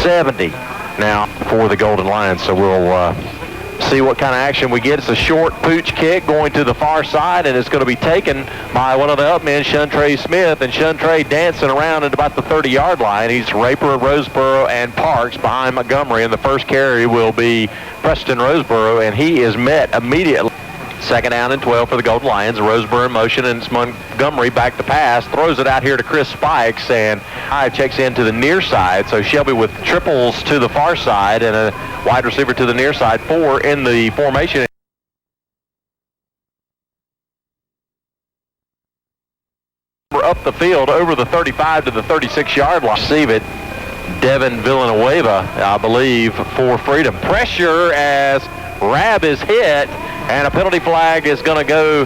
70 now for the Golden Lions. So we'll see what kind of action we get. It's a short pooch kick going to the far side, and it's going to be taken by one of the up men, Shuntrey Smith, and Shuntrey dancing around at about the 30-yard line. He's Raper, Roseboro, and Parks behind Montgomery, and the first carry will be Preston Roseboro, and he is met immediately. Second down and 12 for the Golden Lions. Roseboro in motion, and it's Montgomery back to pass. Throws it out here to Chris Spikes, and checks into the near side. So Shelby with triples to the far side and a wide receiver to the near side. 4 in the formation. Up the field over the 35 to the 36-yard line. Receive it. Devin Villanueva, I believe, for Freedom. Pressure as Rab is hit, and a penalty flag is going to go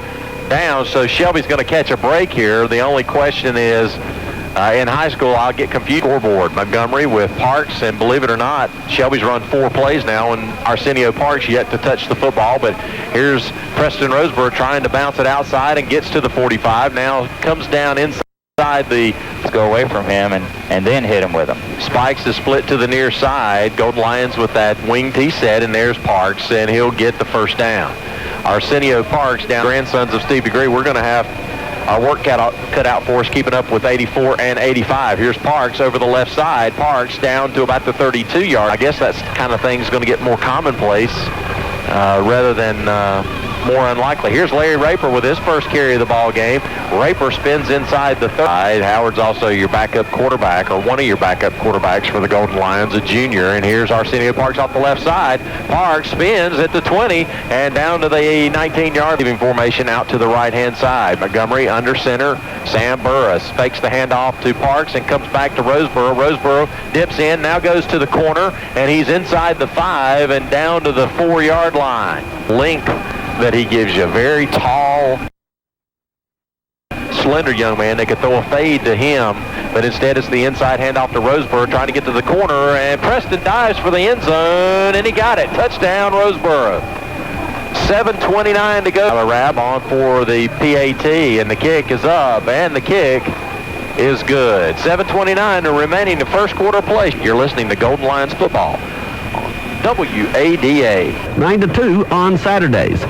down, so Shelby's going to catch a break here. The only question is, in high school, I'll get confused. Scoreboard, Montgomery with Parks, and believe it or not, Shelby's run 4 plays now, and Arsenio Parks yet to touch the football, but here's Preston Roseboro trying to bounce it outside and gets to the 45. Now comes down inside the... Go away from him and then hit him with him. Spikes is split to the near side. Golden Lions with that wing tee set, and there's Parks, and he'll get the first down. Arsenio Parks, down grandsons of Steve DeGree. We're going to have our work cut out for us, keeping up with 84 and 85. Here's Parks over the left side. Parks down to about the 32-yard. I guess that kind of thing is going to get more commonplace rather than more unlikely. Here's Larry Raper with his first carry of the ball game. Raper spins inside the 30. Howard's also your backup quarterback, or one of your backup quarterbacks for the Golden Lions, a junior. And here's Arsenio Parks off the left side. Parks spins at the 20 and down to the 19-yard leaving formation out to the right-hand side. Montgomery under center. Sam Burris fakes the handoff to Parks and comes back to Roseboro. Roseboro dips in, now goes to the corner, and he's inside the 5 and down to the 4-yard line. Length that he gives you. Very tall, slender young man. They could throw a fade to him, but instead it's the inside handoff to Roseboro trying to get to the corner, and Preston dives for the end zone, and he got it. Touchdown, Roseboro. 7:29 to go. Rab on for the PAT, and the kick is up, and the kick is good. 7:29 remaining the first quarter play. You're listening to Golden Lions football. WADA. 9-2 on Saturdays.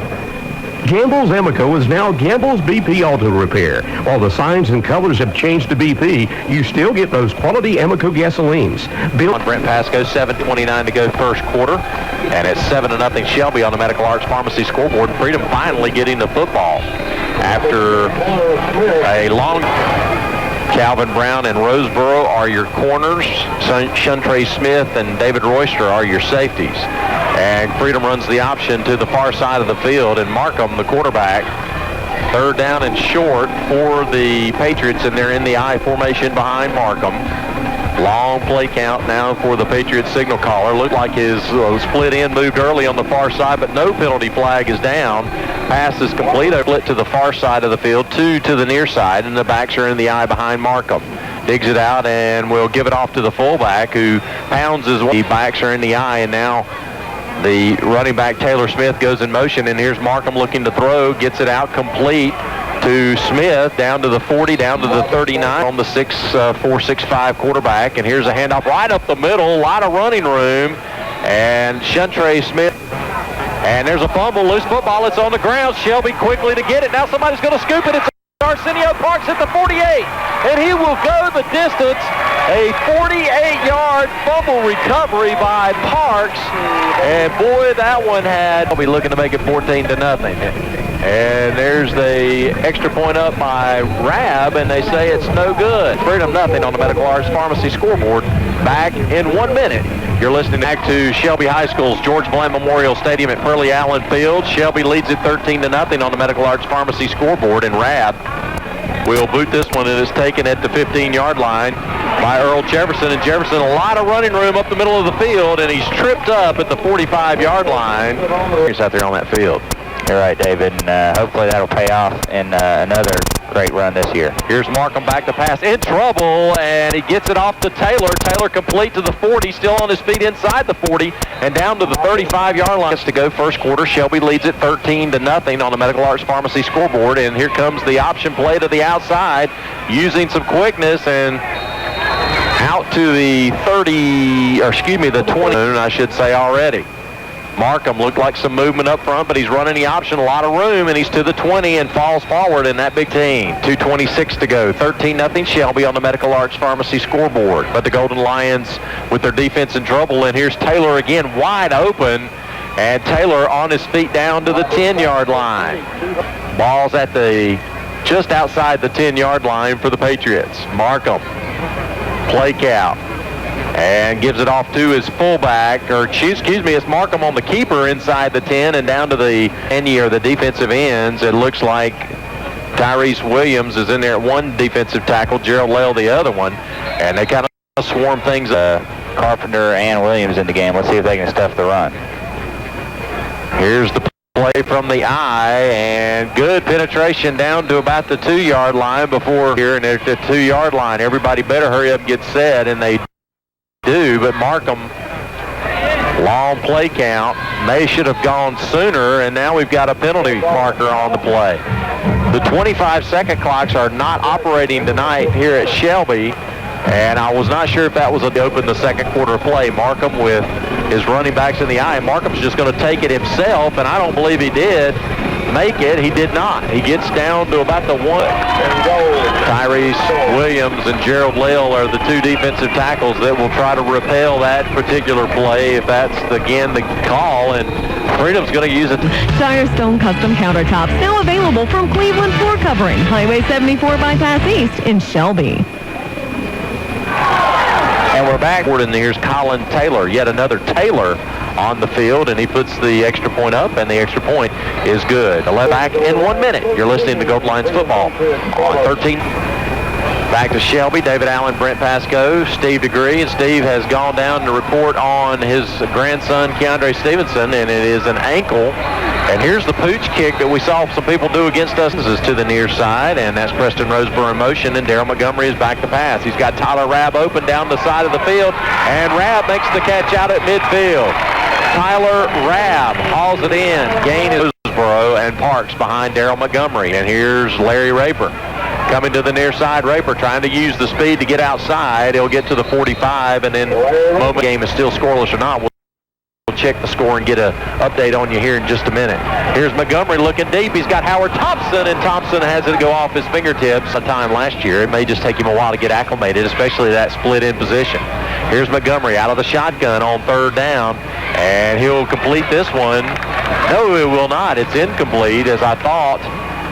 Gamble's Amoco is now Gamble's BP Auto Repair. While the signs and colors have changed to BP, you still get those quality Amoco gasolines. On Brent Pasco, 7:29 to go first quarter. And it's 7-0 Shelby on the Medical Arts Pharmacy scoreboard. Freedom finally getting the football after a long... Calvin Brown and Roseboro are your corners. Shuntrey Smith and David Royster are your safeties. And Freedom runs the option to the far side of the field, and Markham, the quarterback, third down and short for the Patriots, and they're in the I formation behind Markham. Long play count now for the Patriots signal caller. Looked like his split end moved early on the far side, but no penalty flag is down. Pass is complete. Split to the far side of the field, 2 to the near side, and the backs are in the I behind Markham. Digs it out and will give it off to the fullback, who pounds his way. The backs are in the I, and now the running back Taylor Smith goes in motion, and here's Markham looking to throw, gets it out complete to Smith, down to the 40, down to the 39 on the 6'4", 6'5" quarterback. And here's a handoff right up the middle, a lot of running room, and Shuntrey Smith. And there's a fumble, loose football, it's on the ground. Shelby quickly to get it. Now somebody's going to scoop it. It's Arsenio Parks at the 48, and he will go the distance. A 48-yard fumble recovery by Parks, and boy, that one had... I'll be looking to make it 14-0. And there's the extra point up by Rab, and they say it's no good. Freedom nothing on the Medical Arts Pharmacy scoreboard. Back in 1 minute. You're listening back to Shelby High School's George Blanton Memorial Stadium at Pearlie Allen Field. Shelby leads it 13-0 on the Medical Arts Pharmacy scoreboard, and Rab will boot this one, and is taken at the 15-yard line by Earl Jefferson. And Jefferson, a lot of running room up the middle of the field, and he's tripped up at the 45-yard line. He's out there on that field. You're right, David, and hopefully that'll pay off in another great run this year. Here's Markham back to pass, in trouble, and he gets it off to Taylor. Taylor complete to the 40, still on his feet inside the 40, and down to the 35-yard line. To go first quarter, Shelby leads it 13-0 on the Medical Arts Pharmacy scoreboard, and here comes the option play to the outside, using some quickness, and Out to the 30, or excuse me, the 20, I should say already. Markham looked like some movement up front, but he's running the option, a lot of room, and he's to the 20 and falls forward in that big team. 2:26 to go. 13-0 Shelby on the Medical Arts Pharmacy scoreboard. But the Golden Lions with their defense in trouble, and here's Taylor again wide open, and Taylor on his feet down to the 10-yard line. Ball's at the just outside the 10-yard line for the Patriots. Markham, play count. And gives it off to his fullback, or excuse me, it's Markham on the keeper inside the 10 and down to the the defensive ends. It looks like Tyrese Williams is in there at one defensive tackle, Gerald Lale the other one, and they kind of swarm things. Carpenter and Williams in the game. Let's see if they can stuff the run. Here's the play from the eye, and good penetration down to about the 2-yard line before here, and at the 2-yard line, everybody better hurry up and get set, and they do, but Markham, long play count. They should have gone sooner, and now we've got a penalty marker on the play. The 25-second clocks are not operating tonight here at Shelby, and I was not sure if that was to open the second quarter play. Markham with his running backs in the eye. Markham's just going to take it himself, and I don't believe he did make it. He did not. He gets down to about the 1. Tyrese Williams and Gerald Lale are the two defensive tackles that will try to repel that particular play if that's, again, the call, and Freedom's going to use it. Firestone Custom Countertops now available from Cleveland Floor Covering, Highway 74 Bypass East in Shelby. And we're back. And here's Colin Taylor, yet another Taylor on the field, and he puts the extra point up, and the extra point is good. 11 back in 1 minute. You're listening to Golden Lions football on 13. Back to Shelby, David Allen, Brent Pascoe, Steve DeGree, and Steve has gone down to report on his grandson, Keandre Stevenson, and it is an ankle. And here's the pooch kick that we saw some people do against us. This is to the near side, and that's Preston Roseborough in motion, and Daryl Montgomery is back to pass. He's got Tyler Rabb open down the side of the field, and Rabb makes the catch out at midfield. Tyler Rabb hauls it in. Gain is Roseborough and parks behind Daryl Montgomery. And here's Larry Raper coming to the near side. Raper trying to use the speed to get outside. He'll get to the 45, and then moment game is still scoreless or not. We'll check the score and get an update on you here in just a minute. Here's Montgomery looking deep. He's got Howard Thompson, and Thompson has it go off his fingertips sometime last year. It may just take him a while to get acclimated, especially that split in position. Here's Montgomery out of the shotgun on third down, and he'll complete this one. No, it will not. It's incomplete, as I thought.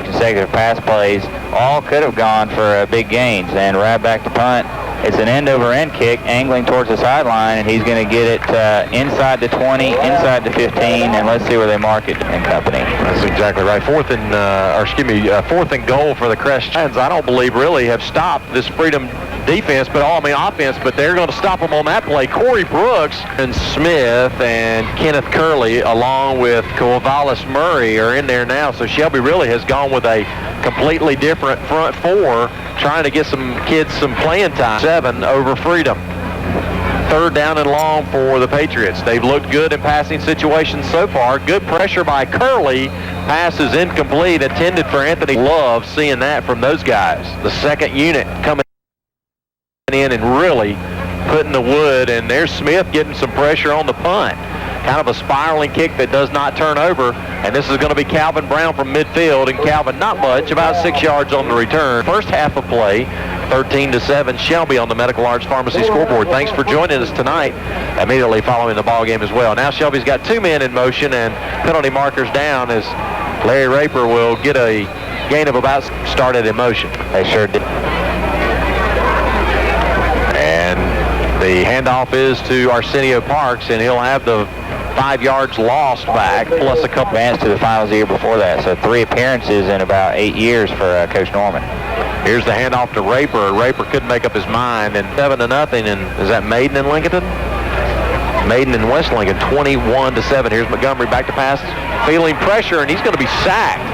Consecutive pass plays all could have gone for big gains, and right back to punt. It's an end-over-end kick, angling towards the sideline, and he's going to get it inside the 20, inside the 15, and let's see where they mark it in company. That's exactly right. Fourth and goal for the Crest Lions. I don't believe really have stopped this Freedom defense, but offense, but they're going to stop them on that play. Corey Brooks and Smith and Kenneth Curley, along with Corvallis Murray, are in there now. So Shelby really has gone with a completely different front four, trying to get some kids some playing time. 7 over Freedom. Third down and long for the Patriots. They've looked good in passing situations so far. Good pressure by Curley. Pass is incomplete. Intended for Anthony. Love seeing that from those guys. The second unit coming in and really putting the wood, and there's Smith getting some pressure on the punt. Kind of a spiraling kick that does not turn over, and this is going to be Calvin Brown from midfield, and Calvin not much, about 6 yards on the return. First half of play, 13-7, Shelby on the Medical Arts Pharmacy scoreboard. Thanks for joining us tonight, immediately following the ball game as well. Now Shelby's got 2 men in motion and penalty markers down as Larry Raper will get a gain of about started in motion. They sure did. And the handoff is to Arsenio Parks, and he'll have the 5 yards lost back, plus a couple advanced to the finals the year before that. So 3 appearances in about 8 years for Coach Norman. Here's the handoff to Raper. Raper couldn't make up his mind, and 7-0. And is that Maiden and Lincoln? Maiden and West Lincoln, 21-7. Here's Montgomery back to pass, feeling pressure, and he's going to be sacked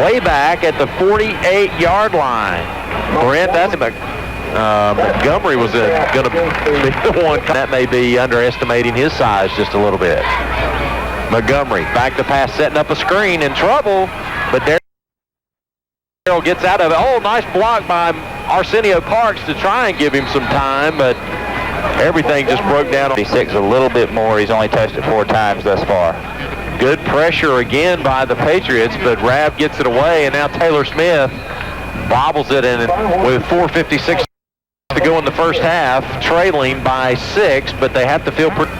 way back at the 48-yard line. Brent, that's Montgomery was going to be the one. That may be underestimating his size just a little bit. Montgomery back to pass, setting up a screen, in trouble, but there. Gets out of it. Oh, nice block by Arsenio Parks to try and give him some time, but everything just broke down. 56 a little bit more. He's only touched it 4 times thus far. Good pressure again by the Patriots, but Rabb gets it away, and now Taylor Smith bobbles it in with 4:56 to go in the first half, trailing by 6, but they have to feel pretty.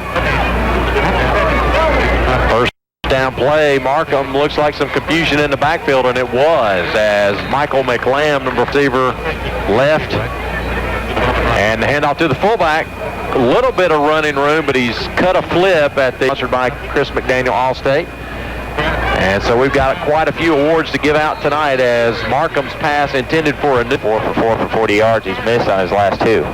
First down play, Markham looks like some confusion in the backfield, and it was, as Michael McLam, number receiver, left, and the handoff to the fullback. A little bit of running room, but he's cut a flip at the, sponsored by Chris McDaniel Allstate. And so we've got quite a few awards to give out tonight, as Markham's pass intended for a 4 for 40 yards. He's missed on his last 2.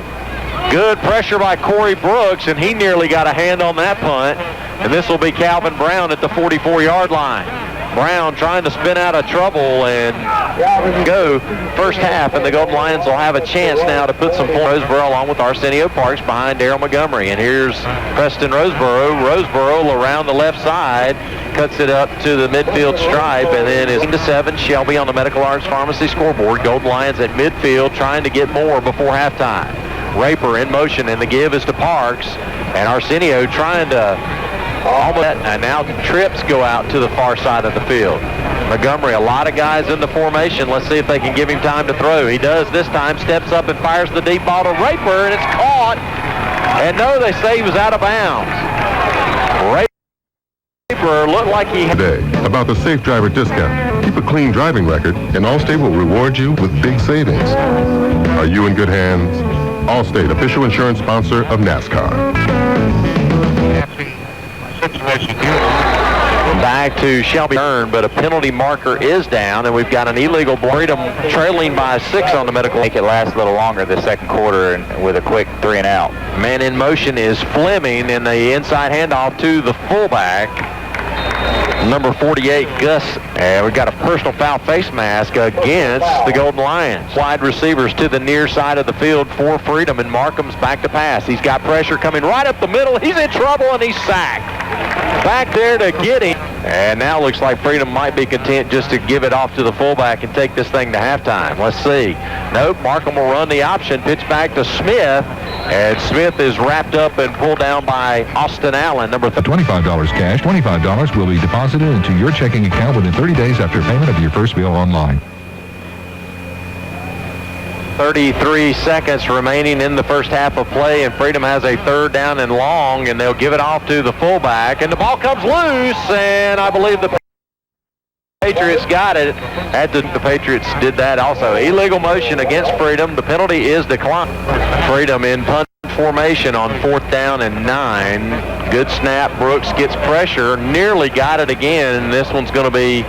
Good pressure by Corey Brooks, and he nearly got a hand on that punt. And this will be Calvin Brown at the 44-yard line. Brown trying to spin out of trouble and go first half, and the Golden Lions will have a chance now to put some points. Roseboro along with Arsenio Parks behind Daryl Montgomery. And here's Preston Roseboro. Roseboro around the left side, cuts it up to the midfield stripe, and then is 7 Shelby on the Medical Arts Pharmacy scoreboard. Golden Lions at midfield trying to get more before halftime. Raper in motion, and the give is to Parks, and Arsenio trying to almost, and now trips go out to the far side of the field. Montgomery, a lot of guys in the formation. Let's see if they can give him time to throw. He does this time, steps up and fires the deep ball to Raper, and it's caught. And no, they say he was out of bounds. Raper looked like he had... Today, about the Safe Driver discount. Keep a clean driving record, and Allstate will reward you with big savings. Are you in good hands? Allstate, official insurance sponsor of NASCAR. Back to Shelby Earn, but a penalty marker is down, and we've got an illegal Freedom trailing by 6 on the medical. Make it last a little longer this second quarter, and with a quick 3 and out. Man in motion is Fleming, in the inside handoff to the fullback, number 48, Gus. And we've got a personal foul face mask against the Golden Lions. Wide receivers to the near side of the field for Freedom, and Markham's back to pass. He's got pressure coming right up the middle. He's in trouble, and he's sacked. Back there to get him. And now looks like Freedom might be content just to give it off to the fullback and take this thing to halftime. Let's see. Nope, Markham will run the option. Pitch back to Smith. And Smith is wrapped up and pulled down by Austin Allen, number $25 cash. $25 will be deposited into your checking account within 30 days after payment of your first bill online. 33 seconds remaining in the first half of play, and Freedom has a 3rd down and long, and they'll give it off to the fullback, and the ball comes loose, and I believe the Patriots got it. The Patriots did that also. Illegal motion against Freedom. The penalty is declined. Freedom in punt formation on 4th down and 9. Good snap. Brooks gets pressure. Nearly got it again, and this one's going to be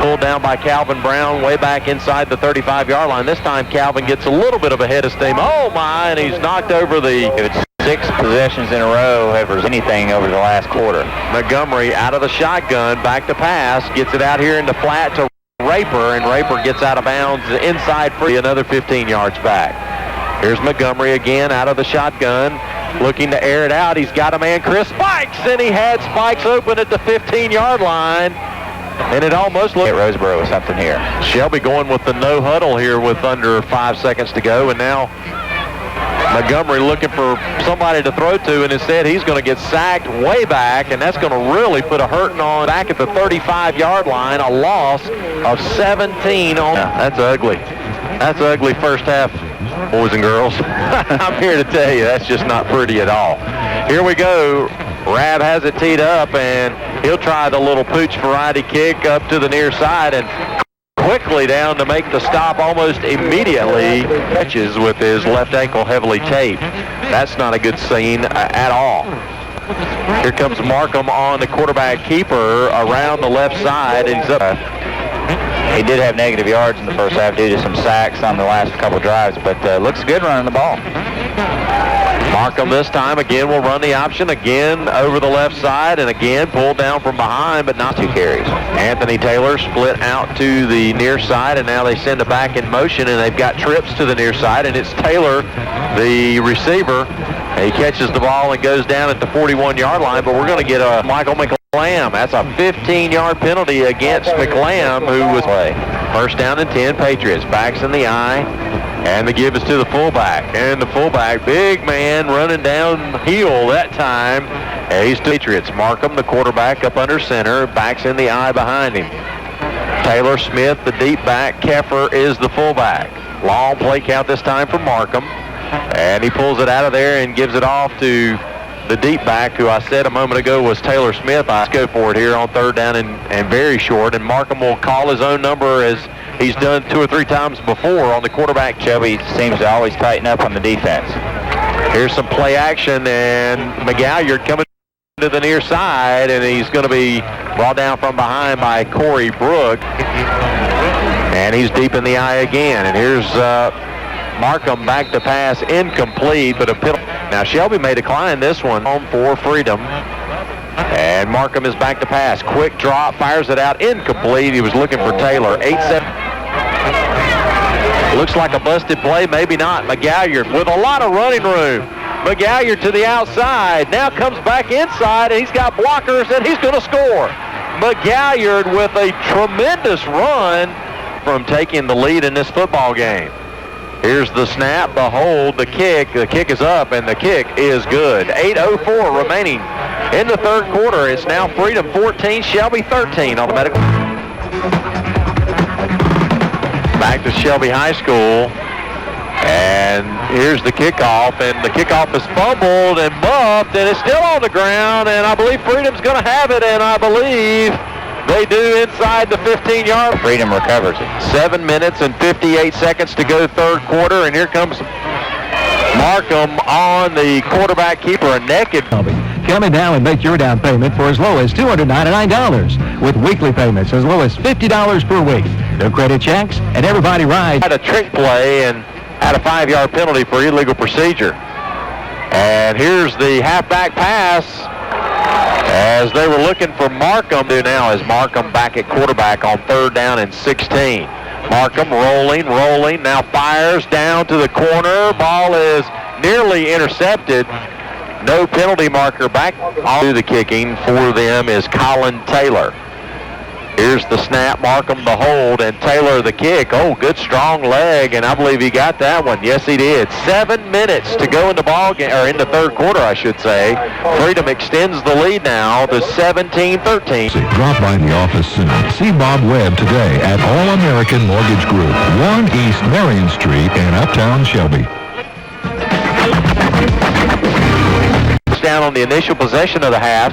pulled down by Calvin Brown way back inside the 35-yard line. This time Calvin gets a little bit of a head of steam. Oh, my, and he's knocked over the... It's 6 possessions in a row, if there's anything over the last quarter. Montgomery out of the shotgun, back to pass, gets it out here into flat to Raper, and Raper gets out of bounds inside for another 15 yards back. Here's Montgomery again out of the shotgun, looking to air it out. He's got a man, Chris Spikes, and he had Spikes open at the 15-yard line. And it almost looked... Roseboro with something here. Shelby going with the no huddle here with under 5 seconds to go, and now Montgomery looking for somebody to throw to, and instead he's going to get sacked way back, and that's going to really put a hurting on back at the 35-yard line. A loss of 17 on... Yeah, that's ugly. That's ugly first half, boys and girls. I'm here to tell you, that's just not pretty at all. Here we go. Rabb has it teed up, and he'll try the little pooch variety kick up to the near side, and quickly down to make the stop almost immediately. Catches with his left ankle heavily taped. That's not a good scene at all. Here comes Markham on the quarterback keeper around the left side, and he's up. He did have negative yards in the first half due to some sacks on the last couple drives, but looks good running the ball. Markham this time again will run the option again over the left side, and again pulled down from behind, but not 2 carries. Anthony Taylor split out to the near side, and now they send it back in motion, and they've got trips to the near side, and it's Taylor, the receiver. He catches the ball and goes down at the 41-yard line, but we're going to get a Michael McLam. That's a 15-yard penalty against McLam, who was play. First down and 10, Patriots. Backs in the eye, and the give is to the fullback. And the fullback, big man, running downhill that time. And he's Patriots. Markham, the quarterback, up under center. Backs in the eye behind him. Taylor Smith, the deep back. Keffer is the fullback. Long play count this time for Markham. And he pulls it out of there and gives it off to the deep back, who I said a moment ago was Taylor Smith. Let's go for it here on third down and very short. And Markham will call his own number as he's done 2 or 3 times before on the quarterback. Shelby seems to always tighten up on the defense. Here's some play action, and McGalliard coming to the near side, and he's going to be brought down from behind by Corey Brook. And he's deep in the eye again. And here's Markham back to pass, incomplete, but a penalty. Now Shelby may decline this one. Home for Freedom. And Markham is back to pass. Quick drop, fires it out, incomplete. He was looking for Taylor. 8-7. Looks like a busted play, maybe not. McGalliard with a lot of running room. McGalliard to the outside. Now comes back inside, and he's got blockers, and he's going to score. McGalliard with a tremendous run from taking the lead in this football game. Here's the snap, the hold, the kick. The kick is up, and the kick is good. 8:04 remaining in the third quarter. It's now Freedom 14, Shelby 13 on the medical. Back to Shelby High School. And here's the kickoff, and the kickoff is fumbled and muffed, and it's still on the ground, and I believe Freedom's going to have it, and I believe they do inside the 15-yard. Freedom recovers it. 7 minutes and 58 seconds to go third quarter, and here comes Markham on the quarterback keeper, a naked. Come in now and make your down payment for as low as $299 with weekly payments as low as $50 per week. No credit checks, and everybody rides. Had a trick play and had a 5-yard penalty for illegal procedure. And here's the halfback pass as they were looking for Markham. Do now is Markham back at quarterback on third down and 16. Markham rolling, now fires down to the corner. Ball is nearly intercepted. No penalty marker back. On the kicking for them is Colin Taylor. Here's the snap, Markham the hold, and Taylor the kick. Oh, good strong leg, and I believe he got that one. Yes, he did. 7 minutes to go in the ball game, or in the third quarter, I should say. Freedom extends the lead now to 17-13. Drop by the office soon. See Bob Webb today at All American Mortgage Group, 1 East Marion Street in Uptown Shelby. Down on the initial possession of the half,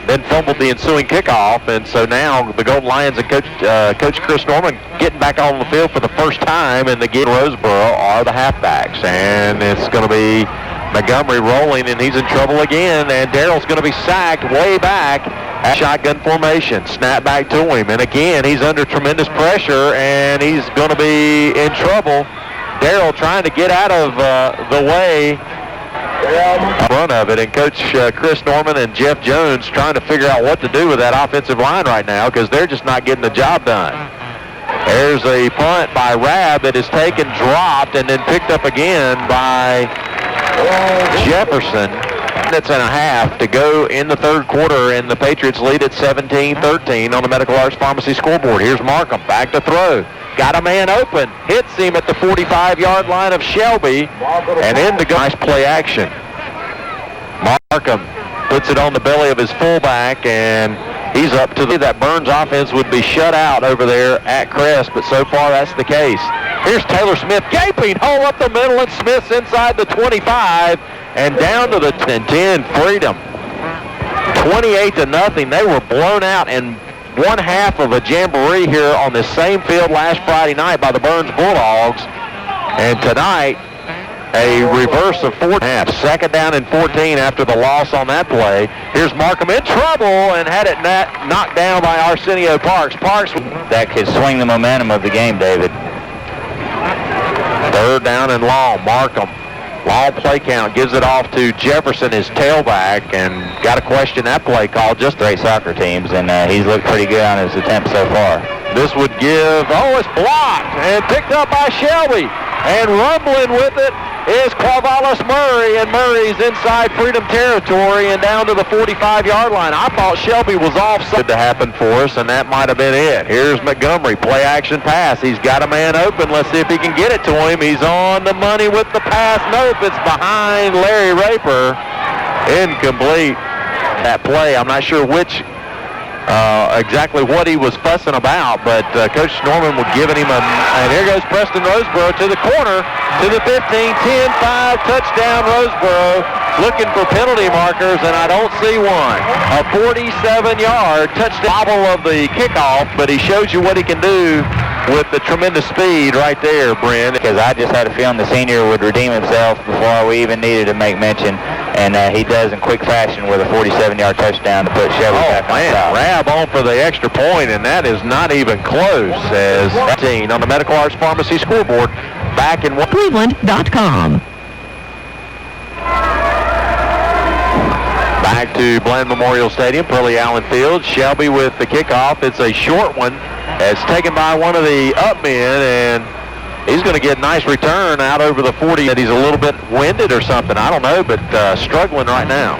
then fumbled the ensuing kickoff, and so now the Golden Lions and Coach Chris Norman getting back on the field for the first time, and the Roseboro are the halfbacks, and it's going to be Montgomery rolling, and he's in trouble again, and Darrell's going to be sacked way back at shotgun formation. Snap back to him, and again he's under tremendous pressure, and he's going to be in trouble. Darrell trying to get out of the way run of it, and Coach Chris Norman and Jeff Jones trying to figure out what to do with that offensive line right now, because they're just not getting the job done. There's a punt by Rabb that is taken, dropped, and then picked up again by Jefferson. Minutes and a half to go in the third quarter, and the Patriots lead at 17-13 on the Medical Arts Pharmacy scoreboard. Here's Markham back to throw. Got a man open, hits him at the 45-yard line of Shelby, and into nice play action. Markham puts it on the belly of his fullback, and he's up to that Burns offense would be shut out over there at Crest, but so far that's the case. Here's Taylor Smith, gaping hole up the middle, and Smith's inside the 25 and down to the 10. Freedom 28-0. They were blown out in one half of a jamboree here on the same field last Friday night by the Burns Bulldogs, and tonight a reverse of 4.5. Second down and 14 after the loss on that play. Here's Markham in trouble and had it knocked down by Arsenio Parks. That could swing the momentum of the game, David. Third down and long. Markham, long play count, gives it off to Jefferson, his tailback, and got to question that play call. Just great soccer teams, and he's looked pretty good on his attempt so far. This would give, it's blocked and picked up by Shelby, and rumbling with it is Quavalis Murray, and Murray's inside Freedom territory and down to the 45-yard line. I thought Shelby was offside to happen for us, and that might have been it. Here's Montgomery, play action pass. He's got a man open. Let's see if he can get it to him. He's on the money with the pass. Nope, it's behind Larry Raper. Incomplete. That play, I'm not sure which exactly what he was fussing about, but Coach Norman was giving him and here goes Preston Roseboro to the corner, to the 15, 10, 5, touchdown Roseboro, looking for penalty markers, and I don't see one. A 47-yard touchdown. Bobble of the kickoff, but he shows you what he can do with the tremendous speed right there, Brent. Because I just had a feeling the senior would redeem himself before we even needed to make mention, and he does in quick fashion with a 47-yard touchdound to put Shelby back on top. Rab on for the extra point, and that is not even close. As 18 on the Medical Arts Pharmacy scoreboard, back in Cleveland.com. Back to Blanton Memorial Stadium, Pearlie Allen Field. Shelby with the kickoff. It's a short one. It's taken by one of the up men, and he's going to get a nice return out over the 40. That he's a little bit winded or something. I don't know, but struggling right now.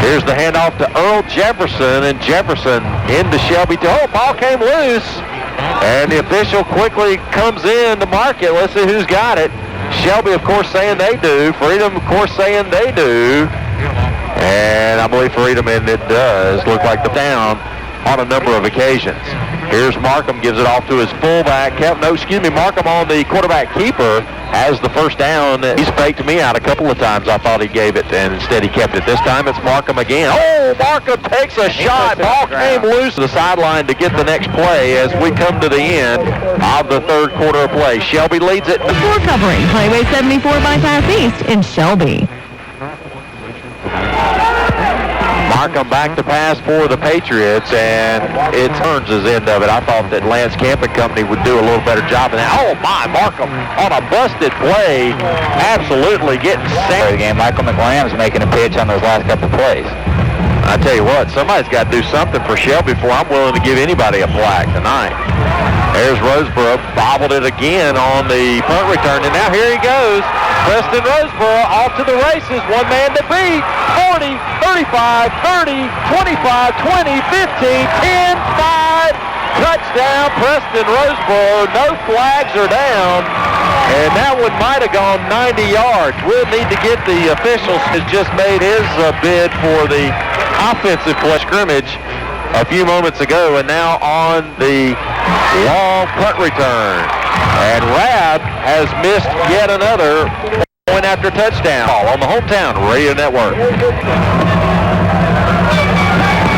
Here's the handoff to Earl Jefferson, and Jefferson into Shelby. Ball came loose, and the official quickly comes in to mark it. Let's see who's got it. Shelby, of course, saying they do. Freedom, of course, saying they do. And I believe Freedom, and it does look like the down on a number of occasions. Here's Markham, gives it off to his fullback. Markham on the quarterback keeper has the first down. He's faked me out a couple of times. I thought he gave it, and instead he kept it. This time it's Markham again. Oh, Markham takes a shot. Ball came loose to the sideline to get the next play as we come to the end of the third quarter of play. Shelby leads it. Before covering Highway 74 bypass east in Shelby. Markham back to pass for the Patriots, and it turns his end of it. I thought that Lance Camp and company would do a little better job than that. Oh, my, Markham on a busted play, absolutely getting set. The game, Michael McLam's making a pitch on those last couple of plays. I tell you what, somebody's got to do something for Shelby before I'm willing to give anybody a flag tonight. There's Roseboro, bobbled it again on the punt return, and now here he goes. Preston Roseboro off to the races, one man to beat. 40, 35, 30, 25, 20, 15, 10, 5. Touchdown, Preston Roseboro. No flags are down, and that one might have gone 90 yards. We'll need to get the officials. Has just made his bid for the offensive play scrimmage a few moments ago, and now on the long punt return. And Rab has missed yet another point after touchdown on the Hometown Radio Network.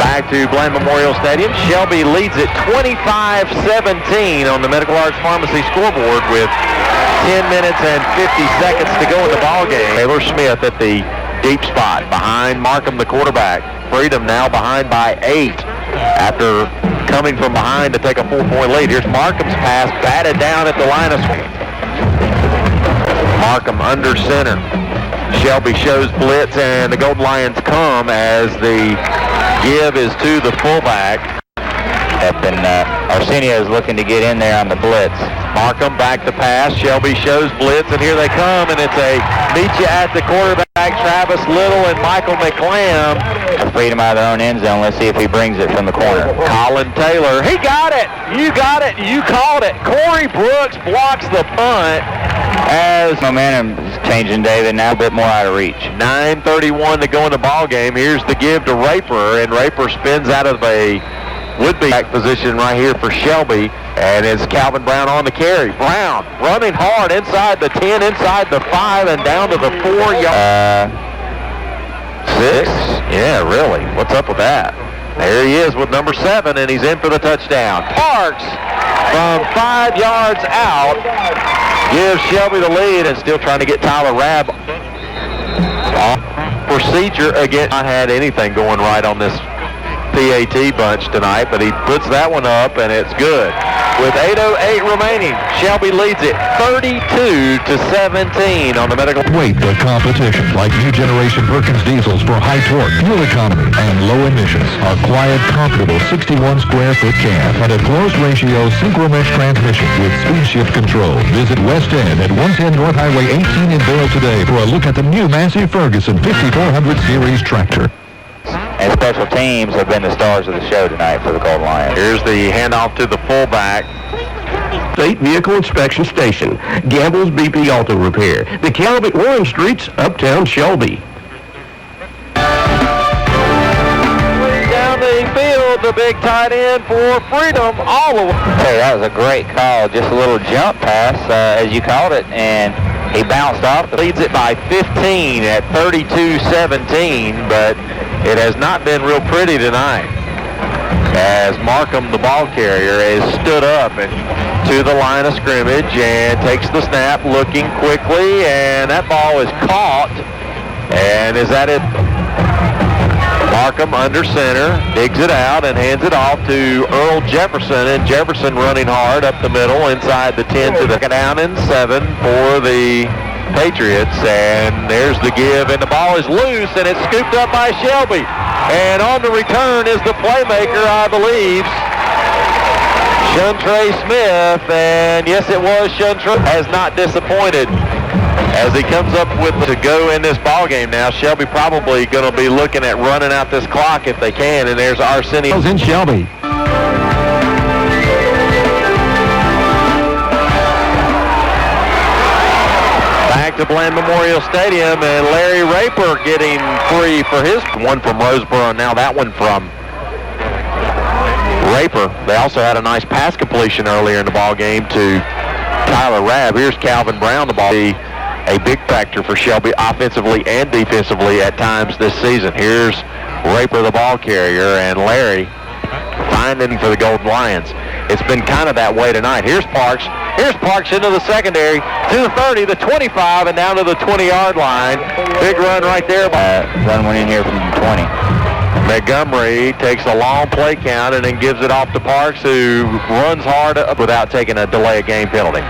Back to Blanton Memorial Stadium. Shelby leads it 25-17 on the Medical Arts Pharmacy scoreboard with 10 minutes and 50 seconds to go in the ballgame. Taylor Smith at the deep spot behind Markham, the quarterback. Freedom now behind by 8 after coming from behind to take a 4-point lead. Here's Markham's pass, batted down at the line of scrimmage. Markham under center. Shelby shows blitz, and the Golden Lions come as the give is to the fullback. And Arsenio is looking to get in there on the blitz. Markham back to pass. Shelby shows blitz, and here they come, and it's a meet you at the quarterback. Travis Little and Michael McClam. Freedom out of their own end zone. Let's see if he brings it from the corner. Colin Taylor. He got it. You got it. You called it. Corey Brooks blocks the punt as momentum is changing, David. Now a bit more out of reach. 9:31 to go in the ball game. Here's the give to Raper, and Raper spins out of a would-be back position right here for Shelby, and it's Calvin Brown on the carry. Brown running hard inside the 10, inside the 5, and down to the 4-yard. 6? Yeah, really. What's up with that? There he is with number 7, and he's in for the touchdown. Parks from 5 yards out gives Shelby the lead, and still trying to get Tyler Rabb on procedure again. Not had anything going right on this PAT bunch tonight, but he puts that one up, and it's good. With 8:08 remaining, Shelby leads it 32-17 on the medical. Wait the competition like new generation Perkins diesels for high torque, fuel economy, and low emissions. A quiet, comfortable 61 square foot cab and a closed ratio synchromesh transmission with speed shift control. Visit West End at 110 North Highway 18 in Vale today for a look at the new Massey Ferguson 5400 Series tractor. And special teams have been the stars of the show tonight for the Golden Lions. Here's the handoff to the fullback. State Vehicle Inspection Station, Gamble's BP Auto Repair, the Calvert Warren Streets, Uptown Shelby. Down the field, the big tight end for Freedom all the way. Hey, that was a great call. Just a little jump pass, as you called it, and he bounced off. Leads it by 15 at 32-17, but it has not been real pretty tonight, as Markham, the ball carrier, has stood up and to the line of scrimmage and takes the snap, looking quickly, and that ball is caught, and is that it? Markham under center, digs it out and hands it off to Earl Jefferson, and Jefferson running hard up the middle inside the 10 to the down and 7 for the Patriots, and there's the give, and the ball is loose, and it's scooped up by Shelby, and on the return is the playmaker, I believe, Shuntrey Smith, and yes, it was Shuntrey. Has not disappointed as he comes up with to go in this ball game now. Shelby probably going to be looking at running out this clock if they can, and there's Arsenio in Shelby. back to Blanton Memorial Stadium, and Larry Raper getting free for his one from Roseboro, and now that one from Raper. They also had a nice pass completion earlier in the ball game to Tyler Rabb. Here's Calvin Brown, the ball. A big factor for Shelby offensively and defensively at times this season. Here's Raper, the ball carrier, and Larry finding for the Golden Lions. It's been kind of that way tonight. Here's Parks. Here's Parks into the secondary, to the 30, the 25, and down to the 20-yard line. Big run right there. Run one in here from 20. Montgomery takes a long play count and then gives it off to Parks, who runs hard without taking a delay of game penalty.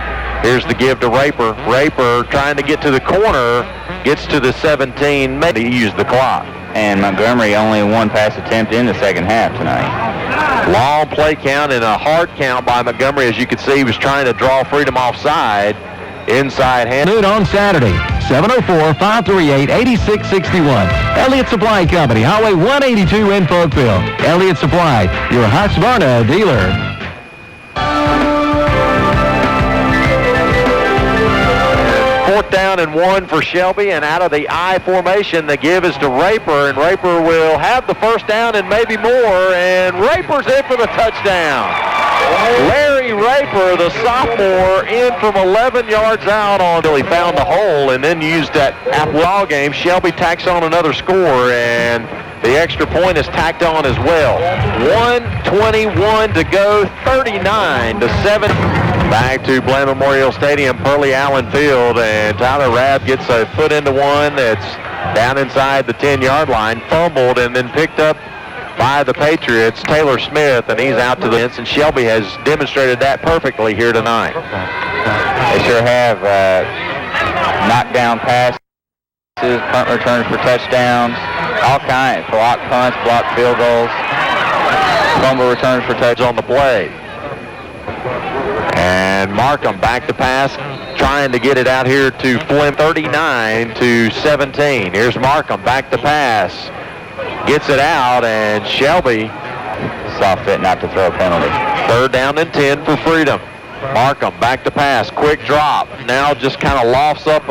Here's the give to Raper. Raper trying to get to the corner, gets to the 17, maybe use the clock. And Montgomery only one pass attempt in the second half tonight. Long play count and a hard count by Montgomery. As you can see, he was trying to draw Freedom offside. Inside hand. Noon on Saturday, 704-538-8661. Elliott Supply Company, Highway 182 in Folkville. Elliott Supply, your Husqvarna dealer. Fourth down and 1 for Shelby, and out of the I formation, the give is to Raper, and Raper will have the first down and maybe more, and Raper's in for the touchdown. Larry Raper, the sophomore, in from 11 yards out until he found the hole and then used that ball game. Shelby tacks on another score, and the extra point is tacked on as well. 1:21 to go, 39-7. Back to Blanton Memorial Stadium, Pearlie Allen Field, and Tyler Rabb gets a foot into one that's down inside the 10-yard line, fumbled, and then picked up by the Patriots, Taylor Smith, and he's out to the fence, and Shelby has demonstrated that perfectly here tonight. They sure have knockdown passes, punt returns for touchdowns, all kinds, block punts, block field goals, fumble returns for touchdowns on the play. And Markham back to pass, trying to get it out here to Flynn, 39-17. Here's Markham back to pass. Gets it out, and Shelby saw fit not to throw a penalty. Third down and 10 for Freedom. Markham back to pass, quick drop. Now just kind of lofts up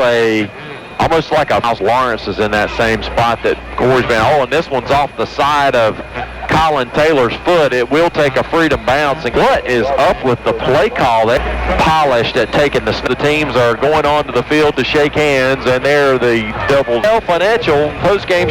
almost like a Miles Lawrence is in that same spot that Corey's been. Oh, and this one's off the side of Colin Taylor's foot. It will take a Freedom bounce. And what is up with the play call? That polished at taking the teams are going onto the field to shake hands, and they're the double financial post-game.